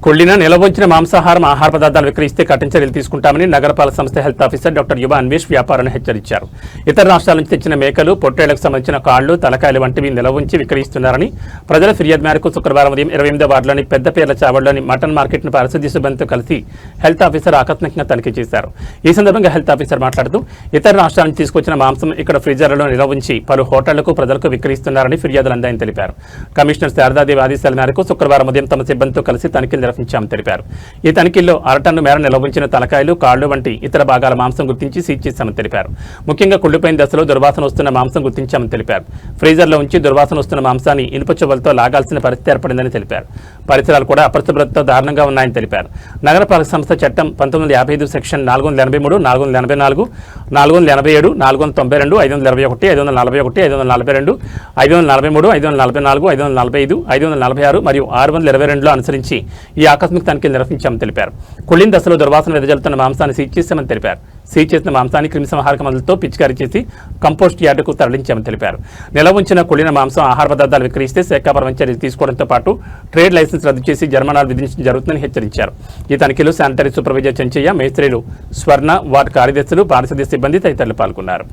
కుళ్ళిన నిలవొంచిన మాంసాహారం ఆహార పదార్థాలు విక్రయిస్తే కఠిన చర్యలు తీసుకుంటామని నగరపాలక సంస్థ హెల్త్ ఆఫీసర్ డాక్టర్ యువ అన్వేష్ వ్యాపారాన్ని హెచ్చరించారు. ఇతర రాష్ట్రాల నుంచి తెచ్చిన మేకలు, పొట్టేళ్లకు సంబంధించిన కాళ్లు, తలకాయలు వంటివి నిలవుంచి విక్రయిస్తున్నారని ప్రజల ఫిర్యాదు మేరకు శుక్రవారం ఉదయం 28వ వార్డులోని పెద్దపేర్ల చావడిలోని మటన్ మార్కెట్ను పారిశుద్ధ్య సిబ్బందితో కలిసి హెల్త్ ఆఫీసర్ ఆకస్మికంగా తనిఖీ చేశారు. ఈ సందర్భంగా హెల్త్ ఆఫీసర్ మాట్లాడుతూ ఇతర రాష్ట్రాల నుంచి తీసుకొచ్చిన మాంసం ఇక్కడ ఫ్రీజర్లలో నిలవుంచి పలు హోటళ్లకు ప్రజలకు విక్రయిస్తున్నారని ఫిర్యాదులు అందాయని తెలిపారు. కమిషనర్ శారదాదేవి ఆదేశాల మేరకు శుక్రవారం ఉదయం తమ సిబ్బందితో కలిసి తనిఖీలు నిర్వహించామని తెలిపారు. ఈ తనిఖీల్లో అరటన్ను మేర నిలవుంచిన తలకాయలు, కాళ్లు వంటి ఇతర భాగాల మాంసం గుర్తించి సీజ్ చేశామని తెలిపారు. ముఖ్యంగా కుళ్ళిపోయిన దశలో దుర్వాసన వస్తున్న మాంసం గుర్తించామని తెలిపారు. ఫ్రీజర్లో ఉంచి దుర్వాసన వస్తున్న మాంసాన్ని ఇనుప చువ్వలతో లాగాల్సిన పరిస్థితి ఏర్పడిందని తెలిపారు. పరిసరాలు కూడా అపరిశుభ్రతతో దారుణంగా ఉన్నాయని తెలిపారు. నగరపాలక సంస్థ చట్టం 1955 సెక్షన్ 483, 484, 487, 492, 521, 541, 541, 542, 543, 544, 545, 545 మరియు 622లో అనుసరించి ఈ ఆకస్మిక తనిఖీలు నిర్వహించామని తెలిపారు. కుళ్ళిన దశలో దుర్వాసన వెదజల్లుతున్న మాంసాన్ని సీజ్ చేశామని తెలిపారు. సీజ్ చేసిన మాంసాన్ని క్రిమిసంహారక మందులతో పిచికారీ చేసి కంపోస్ట్ యార్డుకు తరలించామని తెలిపారు. నిలవ ఉంచిన కుళ్ళిన మాంసం, ఆహార పదార్థాలు విక్రయిస్తే శాఖాపరమైన చర్యలు తీసుకోవడంతో పాటు ట్రేడ్ లైసెన్స్ రద్దు చేసి జరిమానాలు విధించడం జరుగుతుందని హెచ్చరించారు. ఈ తనిఖీలు శానిటరీ సూపర్వైజర్ చెంచయ్య, మేస్త్రీలు స్వర్ణ, వార్డు కార్యదర్శులు, పారిశుద్ధ్య సిబ్బంది తదితరులు పాల్గొన్నారు.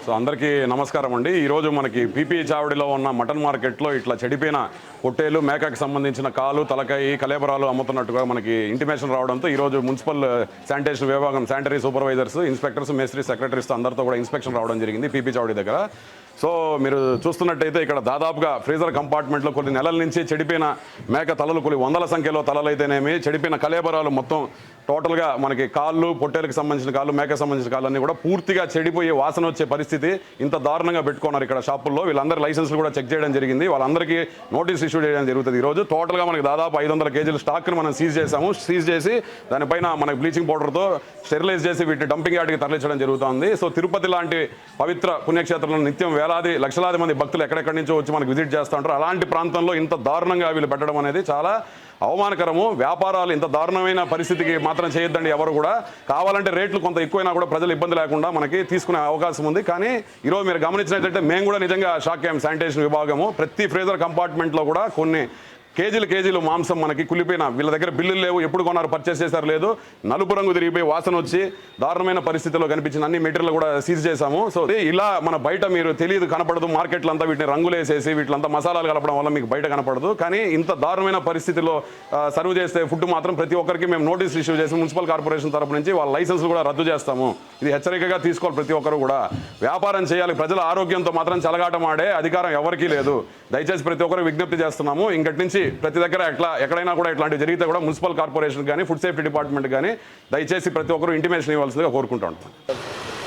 సో అందరికీ నమస్కారం అండి. ఈరోజు మనకి పీపీ చావడిలో ఉన్న మటన్ మార్కెట్లో ఇట్లా చెడిపోయిన పొట్టేలు, మేకకి సంబంధించిన కాలు, తలకాయ, కలేబరాలు అమ్ముతున్నట్టుగా మనకి ఇంటిమేషన్ రావడంతో ఈరోజు మున్సిపల్ శానిటేషన్ విభాగం శానిటరీ సూపర్వైజర్స్, ఇన్స్పెక్టర్స్, మేస్త్రీ, సెక్రటరీస్ అందరితో కూడా ఇన్స్పెక్షన్ రావడం జరిగింది పీపీ చావడి దగ్గర. సో మీరు చూస్తున్నట్టయితే ఇక్కడ దాదాపుగా ఫ్రీజర్ కంపార్ట్మెంట్లో కొన్ని నెలల నుంచి చెడిపోయిన మేక తలలు, కొన్ని వందల సంఖ్యలో తలలు అయితేనేమి, చెడిపోయిన కలేబరాలు మొత్తం టోటల్గా మనకి కాళ్ళు, పొట్టేలకు సంబంధించిన కాళ్ళు, మేకకు సంబంధించిన కాళ్ళు అన్నీ కూడా పూర్తిగా చెడిపోయి వాసన వచ్చే పరిస్థితి ఇంత దారుణంగా పెట్టుకున్నారు ఇక్కడ షాపుల్లో. వీళ్ళందరి లైసెన్స్లు కూడా చెక్ చేయడం జరిగింది. వాళ్ళందరికీ నోటీస్ ఇష్యూ చేయడం జరుగుతుంది. ఈరోజు టోటల్గా మనకి దాదాపు 500 కేజీల స్టాక్ని మనం సీజ్ చేసాము. సీజ్ చేసి దానిపైన మనకి బ్లీచింగ్ పౌడర్తో స్టెరిలైజ్ చేసి వీటిని డంపింగ్ యార్డ్కి తరలించడం జరుగుతుంది. సో తిరుపతి లాంటి పవిత్ర పుణ్యక్షేత్రంలో నిత్యం వేలాది, లక్షలాది మంది భక్తులు ఎక్కడెక్కడి నుంచో వచ్చి మనకు విజిట్ చేస్తూ ఉంటారు. అలాంటి ప్రాంతంలో ఇంత దారుణంగా వీళ్ళు పెట్టడం అనేది చాలా అవమానకరము. వ్యాపారాలు ఇంత దారుణమైన పరిస్థితికి మాత్రం చేయొద్దండి. ఎవరు కూడా కావాలంటే రేట్లు కొంత ఎక్కువైనా కూడా ప్రజలు ఇబ్బంది లేకుండా మనకి తీసుకునే అవకాశం ఉంది. కానీ ఈరోజు మీరు గమనించినట్లయితే మేము కూడా నిజంగా షాక్ అయ్యాం. శానిటేషన్ విభాగము ప్రతి ఫ్రీజర్ కంపార్ట్మెంట్లో కూడా కొన్ని కేజీలు మాంసం మనకి కులిపోయిన, వీళ్ళ దగ్గర బిల్లులు లేవు, ఎప్పుడు కొన్నారు, పర్చేస్ చేశారు లేదు, నలుపు రంగు తిరిగిపోయి వాసన వచ్చి దారుణమైన పరిస్థితిలో కనిపించిన అన్ని మెటీరియల్ కూడా సీజ్ చేశాము. సో ఇలా మన బయట మీరు తెలియదు, కనపడదు, మార్కెట్లో అంతా వీటిని రంగులు వేసేసి వీటిలంతా మసాలాలు కలపడం వల్ల మీకు బయట కనపడదు. కానీ ఇంత దారుణమైన పరిస్థితిలో సర్వ్ చేసే ఫుడ్ మాత్రం ప్రతి ఒక్కరికి మేము నోటీస్ ఇష్యూ చేసి మున్సిపల్ కార్పొరేషన్ తరపు నుంచి వాళ్ళ లైసెన్స్ కూడా రద్దు చేస్తాము. ఇది హెచ్చరికగా తీసుకోవాలి. ప్రతి ఒక్కరు కూడా వ్యాపారం చేయాలి. ప్రజల ఆరోగ్యంతో మాత్రం చెలగాటం ఆడే అధికారం ఎవరికీ లేదు. దయచేసి ప్రతి ఒక్కరు విజ్ఞప్తి చేస్తున్నాము. ఇంకటి నుంచి ప్రతి దగ్గర ఎక్కడైనా కూడా ఇట్లాంటివి జరిగితే కూడా మున్సిపల్ కార్పొరేషన్ కానీ, ఫుడ్ సేఫ్టీ డిపార్ట్మెంట్ కానీ దయచేసి ప్రతి ఒక్కరు ఇంటిమేషన్ ఇవ్వాల్సిందిగా కోరుకుంటాం.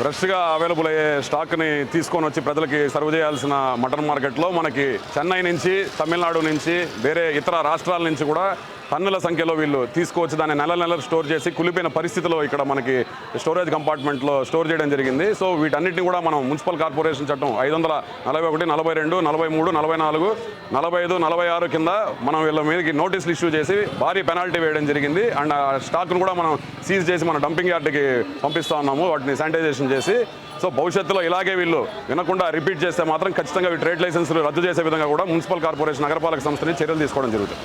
ఫ్రెష్గా అవైలబుల్ అయ్యే స్టాక్ని తీసుకొని వచ్చి ప్రజలకి సర్వ్ చేయాల్సిన మటన్ మార్కెట్లో మనకి చెన్నై నుంచి, తమిళనాడు నుంచి, వేరే ఇతర రాష్ట్రాల నుంచి కూడా టన్నుల సంఖ్యలో వీళ్ళు తీసుకువచ్చి దాన్ని నెలలు స్టోర్ చేసి కులిపోయిన పరిస్థితిలో ఇక్కడ మనకి స్టోరేజ్ కంపార్ట్మెంట్లో స్టోర్ చేయడం జరిగింది. సో వీటన్నిటిని కూడా మనం మున్సిపల్ కార్పొరేషన్ చట్టం 541, 42, 43, 44, 45, 46 కింద మనం వీళ్ళ మీదకి నోటీసులు ఇష్యూ చేసి భారీ పెనాల్టీ వేయడం జరిగింది. అండ్ ఆ స్టాక్ను కూడా మనం సీజ్ చేసి మన డంపింగ్ యార్డ్కి పంపిస్తూ ఉన్నాము, వాటిని శానిటైజేషన్ చేసి. సో భవిష్యత్తులో ఇలాగే వీళ్ళు వినకుండా రిపీట్ చేస్తే మాత్రం ఖచ్చితంగా ట్రేడ్ లైసెన్సులు రద్దు చేసే విధంగా కూడా మున్సిపల్ కార్పొరేషన్, నగరపాలక సంస్థని చర్యలు తీసుకోవడం జరుగుతుంది.